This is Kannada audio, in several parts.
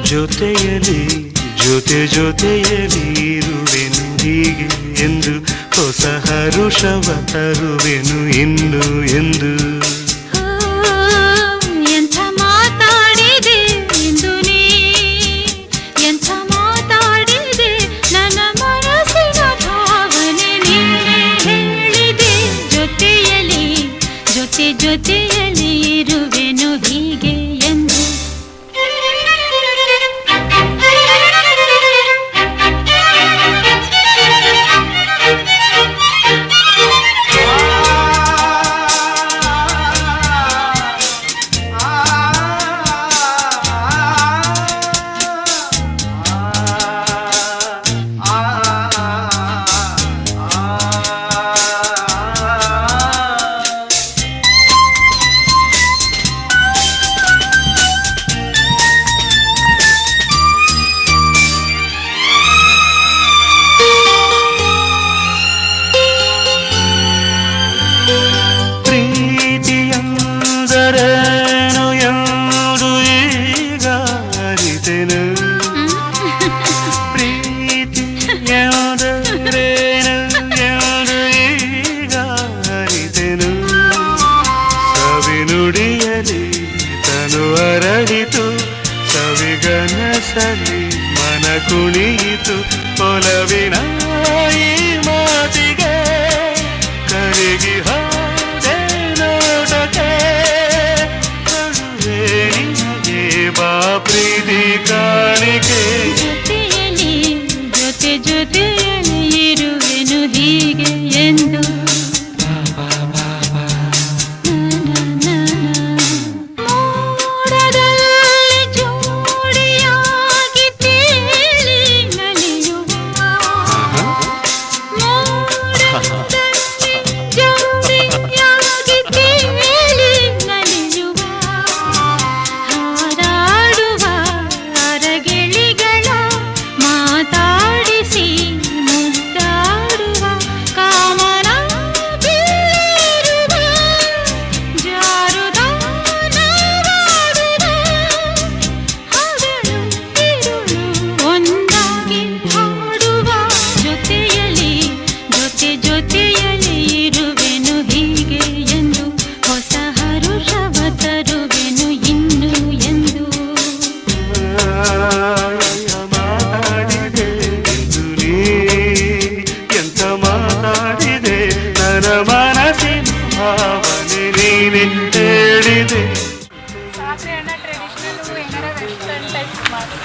ಜೊತೆಯಲಿ ಜೊತೆಯಲಿ ಇರುವೆನು ಹೀಗೆ ಎಂದು, ಹೊಸ ಹರುಷವ ತರುವೆನು ಇನ್ನು ಎಂದು. ಎಂಥ ಮಾತಾಡಿದೆ ಎಂದು ನೀ, ಎಂಥ ಮಾತಾಡಿದೆ, ನನ್ನ ಮನಸ್ಸಿನ ಭಾವನೆ ನೀನೇ ಹೇಳಿದೆ. ಜೊತೆಯಲಿ ಜೊತೆಯಲಿ ಇರುವೆನು ಹೀಗೆ ಎಂದು. ಪ್ರೀತಿಯಂದರೇನು ಎಂದು ಈಗ ಅರಿತೆನು, ಪ್ರೀತಿಯಂದರೇನು ಎಂದು ಈಗ ಅರಿತೆನು. ಸವಿನುಡಿಯಲಿ ತನು ಅರಳಿತು, ಸವಿಗನಸಲಿ ಮನ ಕುಣಿಯಿತು. ಒಲವಿನ ಈ ಮಾತಿಗೆ ಕರಗಿ ಹೋದೆ ನೋಟಕ್ಕೆ. ಕಳುವೆ ನಿನಗೆ ಬಾ ಪ್ರೀತಿ ಕಾಣಿಕೆ. ಜೊತೆಯಲಿ ಇರುವೆನು ಹೀಗೆ ಎಂದು. ಮೋಡದಲ್ಲಿ ಜೋಡಿಯಾಗಿ ತೇಲಿ ನಲಿಯುವ, ಮೋಡದಲ್ಲಿ ಜೋಡಿಯಾಗಿ ತೇಲಿ ನಲಿಯುವ, ಹಾರಾಡುವ ಅರಗಿಳಿಗಳ ಮಾತಾಡಿಸಿ ಮುದ್ದಾಡುವ, ಕಾಮನ ಬೀರುವ ಜಾರುದ ನಾವಾಡುವ, ಹಗಲು ಇರುಳು ಒಂದಾಗಿ ಹಾಡುವ. ಜೊತೆಯಲಿ ಇರುವೆನು ಹೀಗೆ ಎಂದು, ಹೊಸ ಹರುಷವ ತರುವೆನು ಇನ್ನು ಎಂದು. ಮಾತಾಡಿದೆ ಎಂದು ನೀ, ಎಂತ ಮಾತಾಡಿದೆ, ನನ್ನ ಮನಸ್ಸಿನ ಭಾವನೆ ನೀನೆ ಹೇಳಿದೆ. ಸಾಕ್ರೆ ಅಣ್ಣ ಟ್ರೆಡಿಷನಲ್ ಏನಾರ ವೆಸ್ಟರ್ನ್ ಟೈಪ್ ಮಾಡಿ.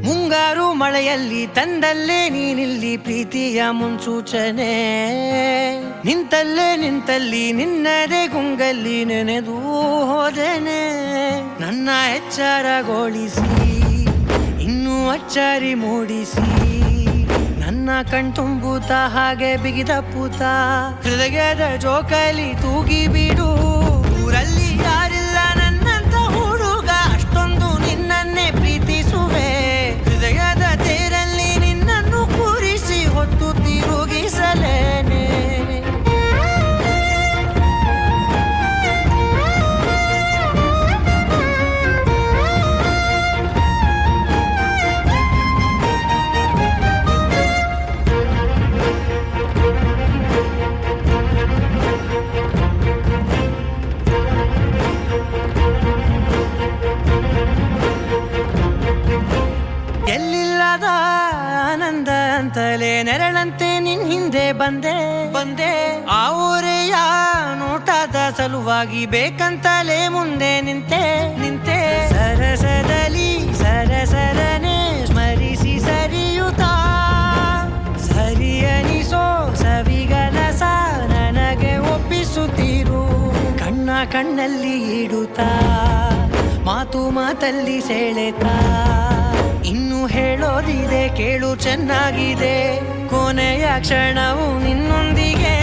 ಮುಂಗಾರು ಮಳೆಯಲ್ಲಿ ತಂದಲ್ಲೇ ನೀನಿಲ್ಲಿ ಪ್ರೀತಿಯ ಮುನ್ಸೂಚನೆ. ನಿಂತಲ್ಲಿ ನಿನ್ನದೇ ಗುಂಗಲ್ಲಿ ನೆನೆದು ಹೋದೆನೆ. ನನ್ನ ಎಚ್ಚರಗೊಳಿಸಿ ಇನ್ನೂ ಅಚ್ಚರಿ ಮೂಡಿಸಿ, ನನ್ನ ಕಣ್ತುಂಬುತ್ತ ಹಾಗೆ ಬಿಗಿದ ಪೂತ. ಹೃದಯದ ಜೋಕಾಲಿ ತೂಗಿ ಬಿಡು, ಊರಲ್ಲಿ ಯಾರಿಲ್ಲ ನನ್ನಂತ ಹುಡುಗ, ಅಷ್ಟೊಂದು ನಿನ್ನನ್ನೇ ಪ್ರೀತಿಸುವೆ. ಹೃದಯದ ತೇರಲ್ಲಿ ನಿನ್ನನ್ನು ಕೂರಿಸಿ ಹೊತ್ತು ತಿರುಗಿಸಲೇನೆ. ಕತ್ತಲೆ ನೆರಳಂತೆ ನಿನ್ ಹಿಂದೆ ಬಂದೆ ಆ ಊರೆಯ ನೋಟದ ಸಲುವಾಗಿ ಬೇಕಂತಲೇ ಮುಂದೆ ನಿಂತೆ ಸರಸದಲ್ಲಿ ಸರಸರನೆ ಸ್ಮರಿಸಿ ಸರಿಯುತ್ತಾ ಸರಿಯನಿಸೋ ಸವಿಗನಸ ನನಗೆ ಒಪ್ಪಿಸುತ್ತೀರು ಕಣ್ಣಲ್ಲಿ ಇಡುತ್ತಾ ಮಾತಲ್ಲಿ ಸೆಳೆತಾ ಇನ್ನು ಹೇಳೋದಿದೆ ಕೇಳು ಚೆನ್ನಾಗಿದೆ ಕೊನೆಯ ಕ್ಷಣವು ನಿನ್ನೊಂದಿಗೆ